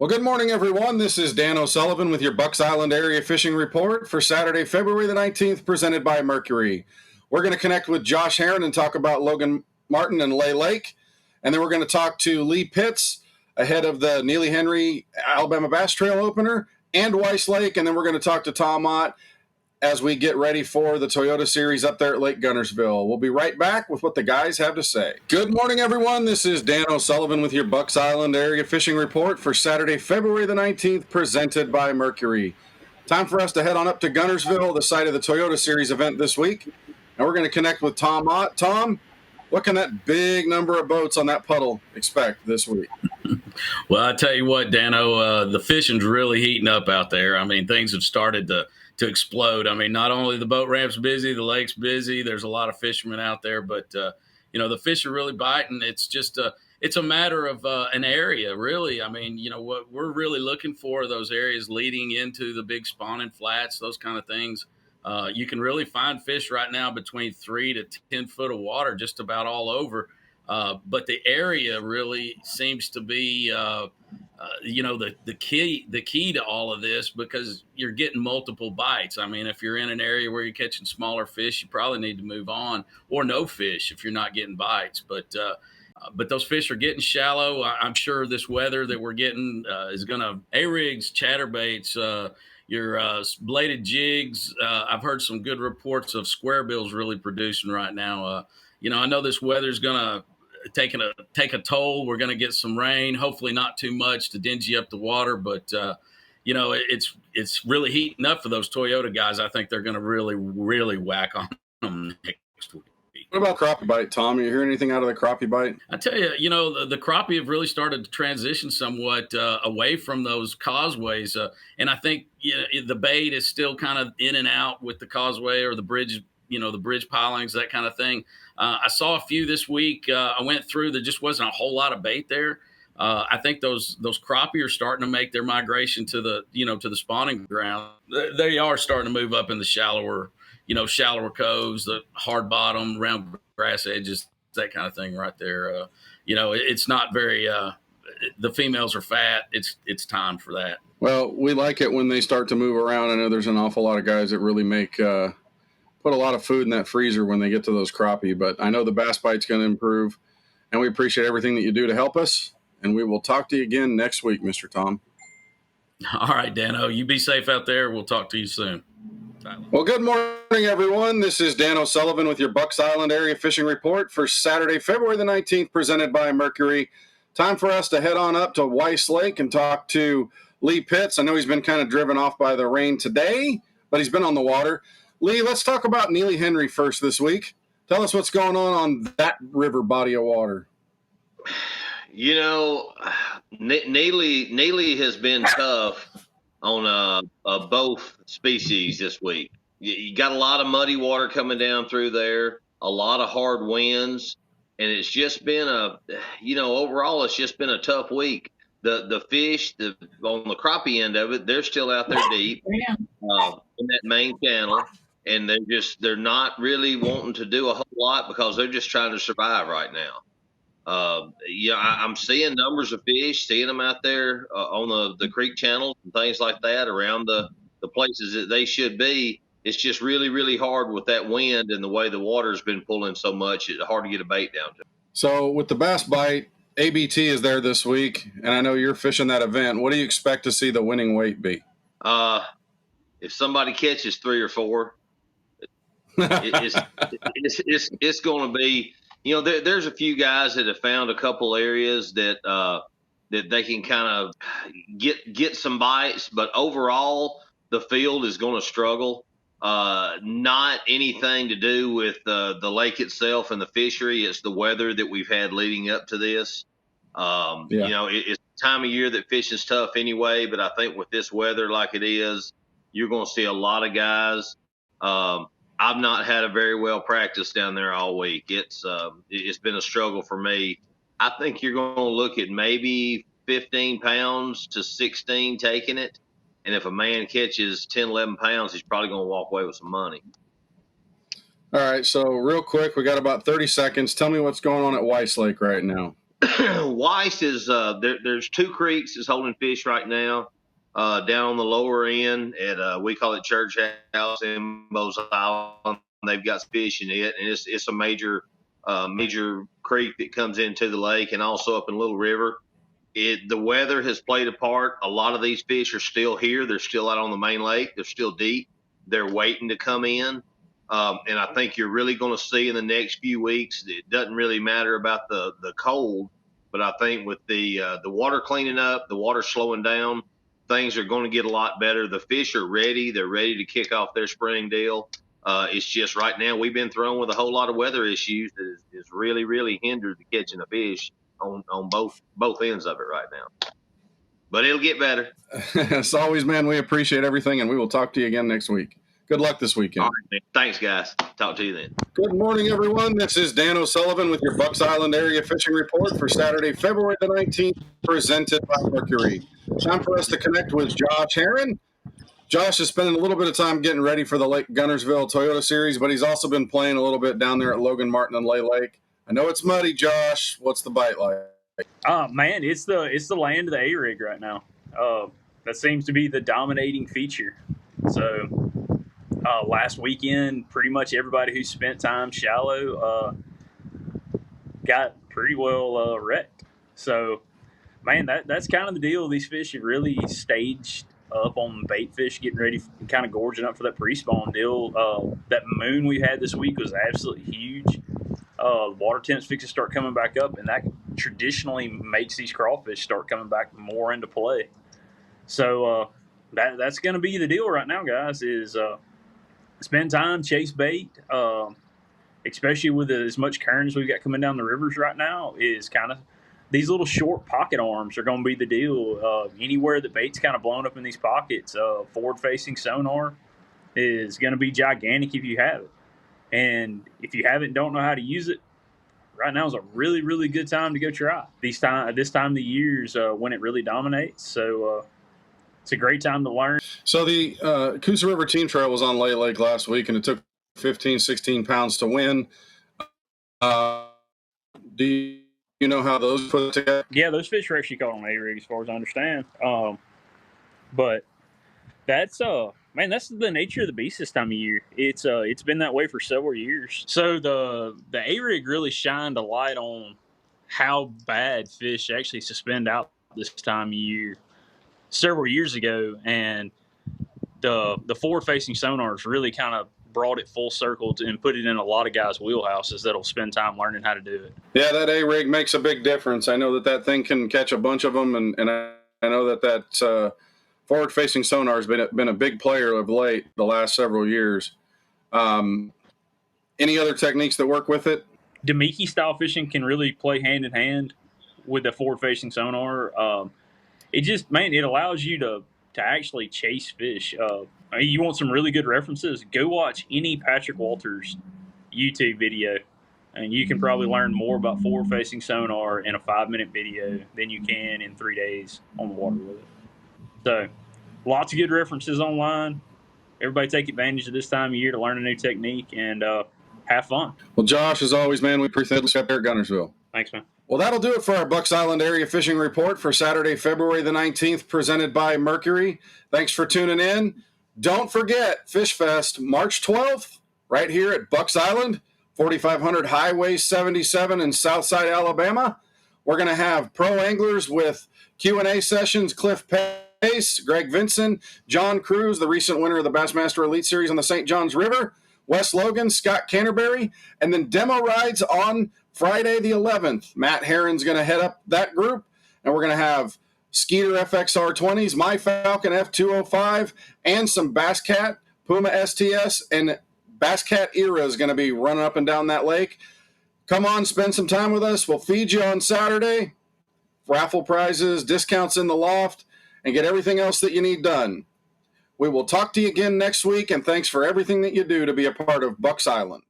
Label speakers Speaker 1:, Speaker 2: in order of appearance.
Speaker 1: Well, good morning, everyone. This is Dan O'Sullivan with your Bucks Island Area Fishing Report for Saturday, February the 19th, presented by Mercury. We're going to connect with Josh Herron and talk about Logan Martin and Lay Lake. And then we're going to talk to Lee Pitts ahead of the Neely Henry Alabama Bass Trail opener and Weiss Lake. And then we're going to talk to Tom Ott as we get ready for the Toyota Series up there at Lake Guntersville. We'll be right back with what the guys have to say. Good morning, everyone. This is Dan O'Sullivan with your Bucks Island Area Fishing Report for Saturday, February the 19th, presented by Mercury. Time for us to head on up to Guntersville, the site of the Toyota Series event this week. And we're going to connect with Tom Ott. Tom, what can that big number of boats on that puddle expect this week?
Speaker 2: Well, I tell you what, Dano, the fishing's really heating up out there. I mean, things have started to explode. I mean, not only the boat ramp's busy, the lake's busy. There's a lot of fishermen out there, but the fish are really biting. It's just it's a matter of an area, really. I mean, what we're really looking for are those areas leading into the big spawning flats, those kind of things. You can really find fish right now between 3 to 10 foot of water just about all over. But the area really seems to be the key to all of this, because you're getting multiple bites. I mean, if you're in an area where you're catching smaller fish, you probably need to move on, or no fish if you're not getting bites. But those fish are getting shallow. I'm sure this weather that we're getting is going to A-rigs, chatterbaits, your bladed jigs. I've heard some good reports of square bills really producing right now. I know this weather's going to take a toll. We're going to get some rain, hopefully not too much to dingy up the water, but it's really heating up for those Toyota guys. I think they're going to really whack on them next week.
Speaker 1: What about crappie bite, Tom? You hear anything out of the crappie bite?
Speaker 2: I tell you, the crappie have really started to transition somewhat away from those causeways, and I think the bait is still kind of in and out with the causeway or the bridge. The bridge pilings, that kind of thing. I saw a few this week. I went through. There just wasn't a whole lot of bait there. I think those crappie are starting to make their migration to the spawning ground. They are starting to move up in the shallower coves, the hard bottom, round grass edges, that kind of thing right there. It's not very. The females are fat. It's time for that.
Speaker 1: Well, we like it when they start to move around. I know there's an awful lot of guys that really make. Put a lot of food in that freezer when they get to those crappie, but I know the bass bite's going to improve, and we appreciate everything that you do to help us, and we will talk to you again next week, Mr. Tom.
Speaker 2: All right, Dano, you be safe out there. We'll talk to you soon. Tyler.
Speaker 1: Well, good morning, everyone. This is Dan O'Sullivan with your Bucks Island Area Fishing Report for Saturday, February the 19th, presented by Mercury. Time for us to head on up to Weiss Lake and talk to Lee Pitts. I know he's been kind of driven off by the rain today, but he's been on the water. Lee, let's talk about Neely Henry first this week. Tell us what's going on that river body of water.
Speaker 3: Neely has been tough on both species this week. You got a lot of muddy water coming down through there, a lot of hard winds, and it's just been overall it's just been a tough week. The fish on the crappie end of it, they're still out there deep in that main channel. And they're not really wanting to do a whole lot because they're just trying to survive right now. I'm seeing numbers of fish, seeing them out there on the creek channels and things like that around the places that they should be. It's just really, really hard with that wind and the way the water's been pulling so much. It's hard to get a bait down to.
Speaker 1: So with the bass bite, ABT is there this week, and I know you're fishing that event. What do you expect to see the winning weight be?
Speaker 3: If somebody catches 3 or 4, it's going to be, there's a few guys that have found a couple areas that they can kind of get some bites, but overall the field is going to struggle. Not anything to do with the lake itself and the fishery. It's the weather that we've had leading up to this. It's the time of year that fishing's tough anyway, but I think with this weather like it is, you're going to see a lot of guys. I've not had a very well practiced down there all week. It's been a struggle for me. I think you're going to look at maybe 15 pounds to 16 taking it. And if a man catches 10, 11 pounds, he's probably going to walk away with some money.
Speaker 1: All right. So real quick, we got about 30 seconds. Tell me what's going on at Weiss Lake right now.
Speaker 3: Weiss is there's two creeks that's holding fish right now. Down on the lower end at we call it Church House in Mose Island. They've got fish in it, and it's a major creek that comes into the lake, and also up in Little River. The weather has played a part. A lot of these fish are still here. They're still out on the main lake. They're still deep. They're waiting to come in. And I think you're really going to see in the next few weeks, it doesn't really matter about the cold, but I think with the water cleaning up, the water slowing down, things are going to get a lot better. The fish are ready. They're ready to kick off their spring deal. It's just right now we've been thrown with a whole lot of weather issues that is really, really hindered the catching of fish on both ends of it right now. But it'll get better.
Speaker 1: As always, man, we appreciate everything, and we will talk to you again next week. Good luck this weekend.
Speaker 3: All right, man. Thanks, guys. Talk to you then.
Speaker 1: Good morning, everyone. This is Dan O'Sullivan with your Bucks Island Area Fishing Report for Saturday, February the 19th, presented by Mercury. Time for us to connect with Josh Heron. Josh is spending a little bit of time getting ready for the Lake Guntersville Toyota Series, but he's also been playing a little bit down there at Logan Martin and Lay Lake. I know it's muddy, Josh. What's the bite like?
Speaker 4: Man, it's the land of the A-rig right now. That seems to be the dominating feature. So last weekend, pretty much everybody who spent time shallow got pretty well wrecked. So, man, that's kind of the deal. These fish have really staged up on bait fish, getting ready, kind of gorging up for that pre-spawn deal. That moon we had this week was absolutely huge. Water temps fixing to start coming back up, and that traditionally makes these crawfish start coming back more into play. So that's going to be the deal right now, guys, is spend time, chase bait, especially with as much current as we've got coming down the rivers right now, is kind of these little short pocket arms are going to be the deal. Anywhere that bait's kind of blown up in these pockets, forward-facing sonar is going to be gigantic if you have it. And if you haven't, don't know how to use it, right now is a really, really good time to go try. This time of the year is when it really dominates. So it's a great time to learn.
Speaker 1: So the Coosa River Team Trail was on Lay Lake last week, and it took 15, 16 pounds to win. Do you know how those put together?
Speaker 4: Yeah, those fish are actually caught on A-rig as far as I understand. But that's man, that's the nature of the beast this time of year. It's been that way for several years. So the A-rig really shined a light on how bad fish actually suspend out this time of year several years ago, and the forward-facing sonars really kind of brought it full circle and put it in a lot of guys' wheelhouses that'll spend time learning how to do it.
Speaker 1: Yeah, that A-rig makes a big difference. I know that thing can catch a bunch of them, and I know that forward-facing sonar has been a big player of late the last several years. Any other techniques that work with it?
Speaker 4: Demiki style fishing can really play hand in hand with the forward-facing sonar. It allows you to actually chase fish. You want some really good references? Go watch any Patrick Walters YouTube video, and you can probably learn more about forward-facing sonar in a 5-minute video than you can in 3 days on the water with it. So, lots of good references online. Everybody take advantage of this time of year to learn a new technique and have fun.
Speaker 1: Well, Josh, as always, man, we appreciate it there at Guntersville.
Speaker 4: Thanks, man.
Speaker 1: Well, that'll do it for our Bucks Island Area Fishing Report for Saturday, February the 19th, presented by Mercury. Thanks for tuning in. Don't forget, Fish Fest, March 12th, right here at Bucks Island, 4500 Highway 77 in Southside, Alabama. We're going to have pro anglers with Q&A sessions, Cliff Pace, Greg Vinson, John Cruz, the recent winner of the Bassmaster Elite Series on the St. Johns River, Wes Logan, Scott Canterbury, and then demo rides on Friday the 11th. Matt Heron's going to head up that group, and we're going to have Skeeter FXR20s, My Falcon F205, and some Bass Cat, Puma STS, and Bass Cat Era is going to be running up and down that lake. Come on, spend some time with us. We'll feed you on Saturday, raffle prizes, discounts in the loft, and get everything else that you need done. We will talk to you again next week, and thanks for everything that you do to be a part of Bucks Island.